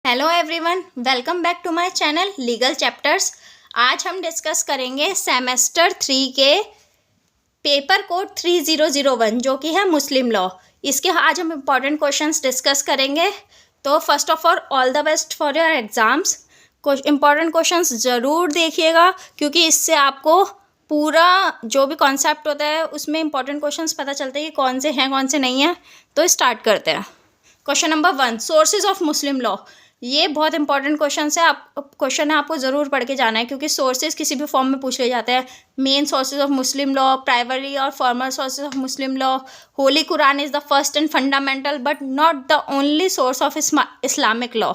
Hello everyone, welcome back to my channel legal chapters. आज हम discuss करेंगे semester 3 के पेपर कोड 3001 जो कि है मुस्लिम लॉ। इसके आज हम इम्पॉर्टेंट क्वेश्चंस डिस्कस करेंगे। तो first of all the best for your exams. Important questions ज़रूर देखिएगा क्योंकि इससे आपको पूरा जो भी कॉन्सेप्ट होता है उसमें इंपॉर्टेंट क्वेश्चंस पता चलते हैं कि कौन से हैं कौन से नहीं हैं। तो स्टार्ट करते हैं। Question number 1, sources of Muslim law. ये बहुत इंपॉर्टेंट क्वेश्चन है, आपको ज़रूर पढ़ के जाना है क्योंकि सोर्सेज किसी भी फॉर्म में पूछ ले जाते हैं। Main sources of Muslim law, primary और formal sources of Muslim law. Holy Quran is the first and fundamental but not the only source of Islamic law.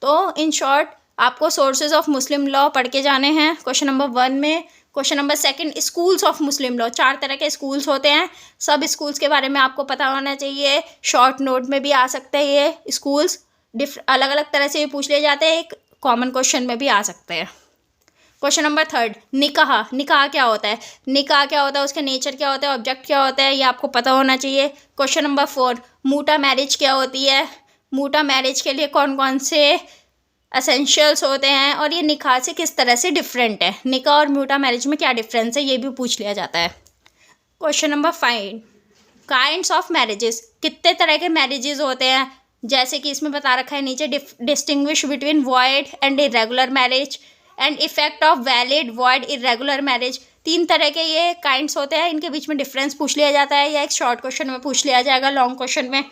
तो इन शॉर्ट आपको सोर्सेज ऑफ मुस्लिम लॉ पढ़ के जाने हैं question number 1 में। Question number 2, schools of Muslim law. 4 तरह के schools होते हैं, सब स्कूल्स के बारे में आपको पता होना चाहिए। शॉर्ट नोट में भी आ सकते हैं ये स्कूल्स, अलग अलग तरह से भी पूछ लिए जाते हैं, एक कॉमन क्वेश्चन में भी आ सकते हैं। क्वेश्चन नंबर 3, निकाह। निकाह क्या होता है? निकाह क्या होता है, उसका नेचर क्या होता है, ऑब्जेक्ट क्या होता है, ये आपको पता होना चाहिए। क्वेश्चन नंबर 4, मूटा मैरिज क्या होती है? मूटा मैरिज के लिए कौन कौन से एसेंशियल्स होते हैं और ये निकाह से किस तरह से डिफरेंट है? निकाह और म्यूटा मैरिज में क्या डिफरेंस है, ये भी पूछ लिया जाता है। Question number 5, kinds of marriages. कितने तरह के मैरिजेस होते हैं? जैसे कि इसमें बता रखा है नीचे, distinguish between void and irregular marriage and effect of valid void irregular marriage. 3 तरह के ये काइंड्स होते हैं, इनके बीच में डिफरेंस पूछ लिया जाता है या एक शॉर्ट क्वेश्चन में पूछ लिया जाएगा, लॉन्ग क्वेश्चन में,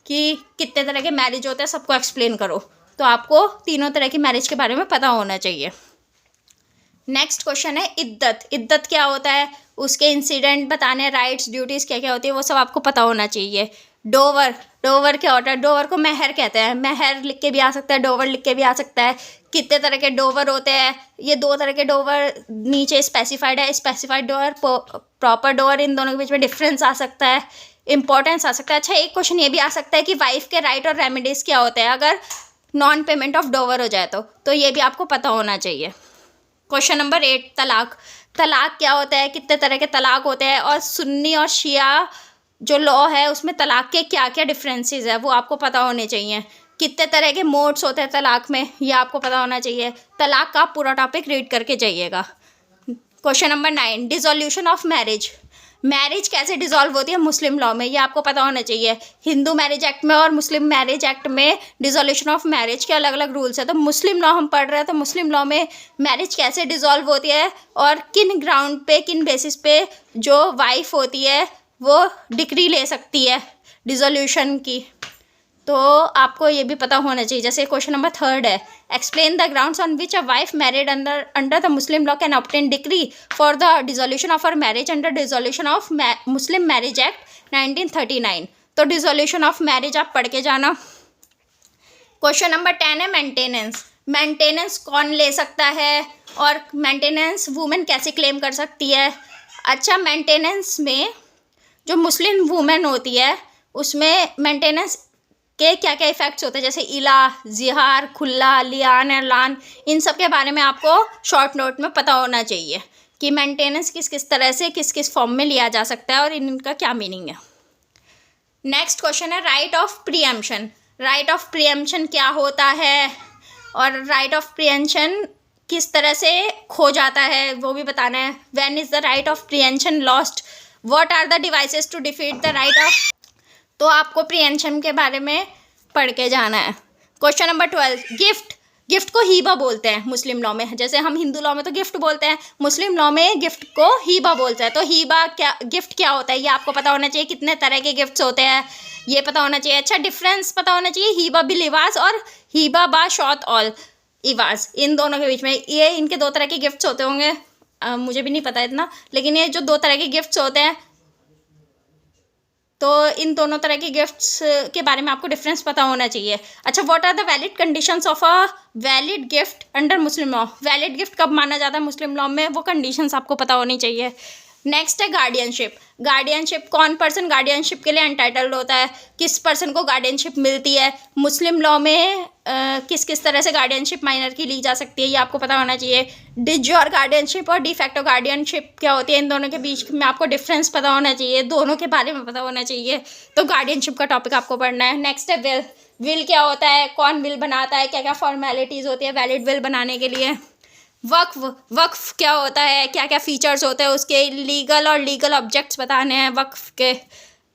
कि कितने तरह के मैरिज होते हैं, सबको एक्सप्लेन करो। तो आपको तीनों तरह की मैरिज के बारे में पता होना चाहिए। नेक्स्ट क्वेश्चन है इद्दत। इद्दत क्या होता है, उसके इंसिडेंट बताने, राइट्स ड्यूटीज़ क्या क्या होती है, वो सब आपको पता होना चाहिए। डोवर। डोवर क्या होता है? डोवर को महर कहते हैं। महर लिख के भी आ सकता है, डोवर लिख के भी आ सकता है। कितने तरह के डोवर होते हैं? ये 2 तरह के डोवर नीचे स्पेसिफाइड है, स्पेसिफाइड डोवर, प्रॉपर डोवर। इन दोनों के बीच में डिफरेंस आ सकता है, इंपॉर्टेंस आ सकता है। अच्छा, एक क्वेश्चन ये भी आ सकता है कि वाइफ के राइट और रेमेडीज़ क्या होते हैं अगर नॉन पेमेंट ऑफ डोवर हो जाए तो ये भी आपको पता होना चाहिए। क्वेश्चन नंबर 8, तलाक। तलाक क्या होता है, कितने तरह के तलाक होते हैं और सुन्नी और शिया जो लॉ है उसमें तलाक के क्या क्या डिफरेंसेस है वो आपको पता होने चाहिए। कितने तरह के मोड्स होते हैं तलाक में, ये आपको पता होना चाहिए। तलाक का पूरा टॉपिक रीड करके जाइएगा। Question number 9, dissolution of marriage. Marriage कैसे डिसॉल्व होती है मुस्लिम लॉ में, ये आपको पता होना चाहिए। हिंदू मैरिज एक्ट में और मुस्लिम मैरिज एक्ट में डिसोल्यूशन ऑफ मैरिज के अलग अलग रूल्स है। तो मुस्लिम लॉ हम पढ़ रहे हैं, तो मुस्लिम लॉ में मैरिज कैसे डिसॉल्व होती है और किन ग्राउंड पे, किन बेसिस पे जो वाइफ होती है वो डिक्री ले सकती है डिसोल्यूशन की, तो आपको ये भी पता होना चाहिए। जैसे क्वेश्चन नंबर 3 है, explain the grounds on which a wife married under the Muslim law can obtain decree for the dissolution of her marriage under dissolution of Muslim marriage act 1939। तो डिसोल्यूशन ऑफ मैरिज आप पढ़ के जाना। Question number 10 है maintenance. Maintenance कौन ले सकता है और मेंटेनेंस वुमेन कैसे क्लेम कर सकती है? अच्छा, मेंटेनेंस में जो मुस्लिम वुमेन होती है उसमें मेंटेनेंस के क्या क्या इफ़ेक्ट्स होते हैं, जैसे इला, जिहार, खुल्ला, लियान, एलान, इन सब के बारे में आपको शॉर्ट नोट में पता होना चाहिए कि मेंटेनेंस किस किस तरह से किस किस फॉर्म में लिया जा सकता है और इनका क्या मीनिंग है। नेक्स्ट क्वेश्चन है right of preemption. Right of preemption क्या होता है और राइट ऑफ प्रीएम्पशन किस तरह से खो जाता है वो भी बताना है। When is the right of preemption lost? What are the devices to defeat the right of? तो आपको प्रीएम्पशन के बारे में पढ़ के जाना है। Question number 12, gift. गिफ्ट को हीबा बोलते हैं मुस्लिम लॉ में, जैसे हम हिंदू लॉ में तो गिफ्ट बोलते हैं, मुस्लिम लॉ में गिफ्ट को हीबा बोलते हैं। तो हीबा क्या, गिफ्ट क्या होता है, ये आपको पता होना चाहिए। कितने तरह के गिफ्ट्स होते हैं ये पता होना चाहिए। अच्छा, डिफरेंस पता होना चाहिए हीबा बिल इवाज और हीबा बा शॉत ऑल इवाज, इन दोनों के बीच में। ये इनके 2 तरह के गिफ्ट्स होते होंगे, मुझे भी नहीं पता इतना, लेकिन ये जो 2 तरह के गिफ्ट्स होते हैं, तो इन दोनों तरह के गिफ्ट्स के बारे में आपको डिफरेंस पता होना चाहिए। अच्छा, what are the valid conditions of a valid gift under Muslim law? Valid gift कब माना जाता है मुस्लिम लॉ में, वो कंडीशंस आपको पता होनी चाहिए। नेक्स्ट है गार्डियनशिप। गार्डियनशिप, कौन पर्सन गार्डियनशिप के लिए एंटाइटल्ड होता है, किस पर्सन को गार्डियनशिप मिलती है, मुस्लिम लॉ में किस किस तरह से गार्डियनशिप माइनर की ली जा सकती है, ये आपको पता होना चाहिए। de jure गार्डियनशिप और डिफैक्टो गार्डियनशिप क्या होती है, इन दोनों के बीच में आपको डिफरेंस पता होना चाहिए, दोनों के बारे में पता होना चाहिए। तो गार्डियनशिप का टॉपिक आपको पढ़ना है। नेक्स्ट है विल। विल क्या होता है, कौन विल बनाता है, क्या क्या फॉर्मेलिटीज़ होती है वैलिड विल बनाने के लिए। वक्फ, वक्फ क्या होता है, क्या क्या फीचर्स होते हैं उसके, लीगल और लीगल ऑब्जेक्ट्स बताने हैं वक्फ के।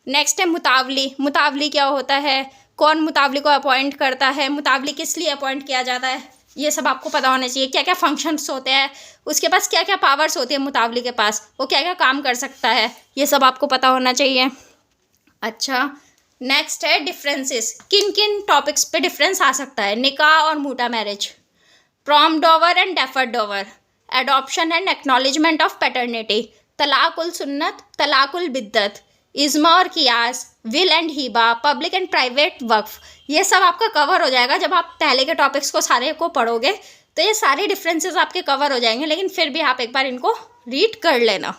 नेक्स्ट है मुतावली। मुतावली क्या होता है, कौन मुतावली को अपॉइंट करता है, मुतावली किस लिए अपॉइंट किया जाता है, ये सब आपको पता होना चाहिए। क्या क्या फंक्शंस होते हैं, उसके पास क्या क्या पावर्स होती है, मुतावली के पास वो क्या क्या काम कर सकता है, ये सब आपको पता होना चाहिए। अच्छा, नेक्स्ट है डिफरेंसेस। किन किन टॉपिक्स पे डिफरेंस आ सकता है, निकाह और मूटा marriage, prompt dower and deferred dower, adoption and acknowledgement of paternity, तलाकुल सुन्नत, तलाकुल बिद्दत, इज्मा और कियास, विल एंड हिबा, पब्लिक एंड प्राइवेट वक्फ। ये सब आपका कवर हो जाएगा जब आप पहले के टॉपिक्स को सारे को पढ़ोगे, तो ये सारे डिफरेंसेस आपके कवर हो जाएंगे, लेकिन फिर भी आप एक बार इनको रीड कर लेना।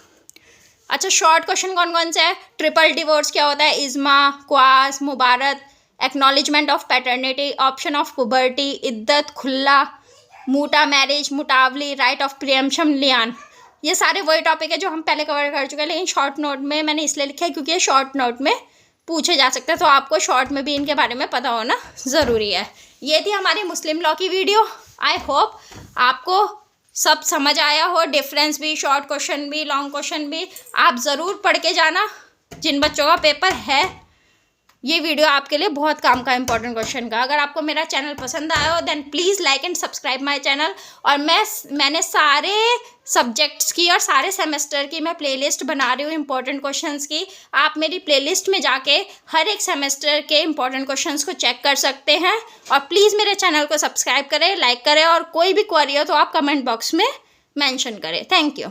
अच्छा, शॉर्ट क्वेश्चन कौन कौन से है, ट्रिपल डिवोर्स क्या होता है, इज्मा, क्वास, मुबारत, acknowledgement of paternity, option of puberty, इद्दत, खुल्ला, मूटा मैरिज, मुटावली, राइट ऑफ प्रियम्पशन, लियान। ये सारे वही टॉपिक है जो हम पहले कवर कर चुके हैं, लेकिन शॉर्ट नोट में मैंने इसलिए लिखा है क्योंकि ये शॉर्ट नोट में पूछे जा सकते हैं, तो आपको शॉर्ट में भी इनके बारे में पता होना ज़रूरी है। ये थी हमारी मुस्लिम लॉ की वीडियो। आई होप आपको सब समझ आया हो, डिफरेंस भी, शॉर्ट क्वेश्चन भी, लॉन्ग क्वेश्चन भी। आप ज़रूर पढ़ के जाना जिन बच्चों का पेपर है। ये वीडियो आपके लिए बहुत काम का इंपॉर्टेंट क्वेश्चन का। अगर आपको मेरा चैनल पसंद आया हो then please like and subscribe my channel. और मैंने सारे सब्जेक्ट्स की और सारे सेमेस्टर की मैं प्लेलिस्ट बना रही हूँ इंपॉर्टेंट क्वेश्चंस की। आप मेरी प्लेलिस्ट में जाके हर एक सेमेस्टर के इंपॉर्टेंट क्वेश्चंस को चेक कर सकते हैं। और प्लीज़ मेरे चैनल को सब्सक्राइब करें, लाइक करें, और कोई भी क्वेरी हो तो आप कमेंट बॉक्स में मेंशन करें। Thank you.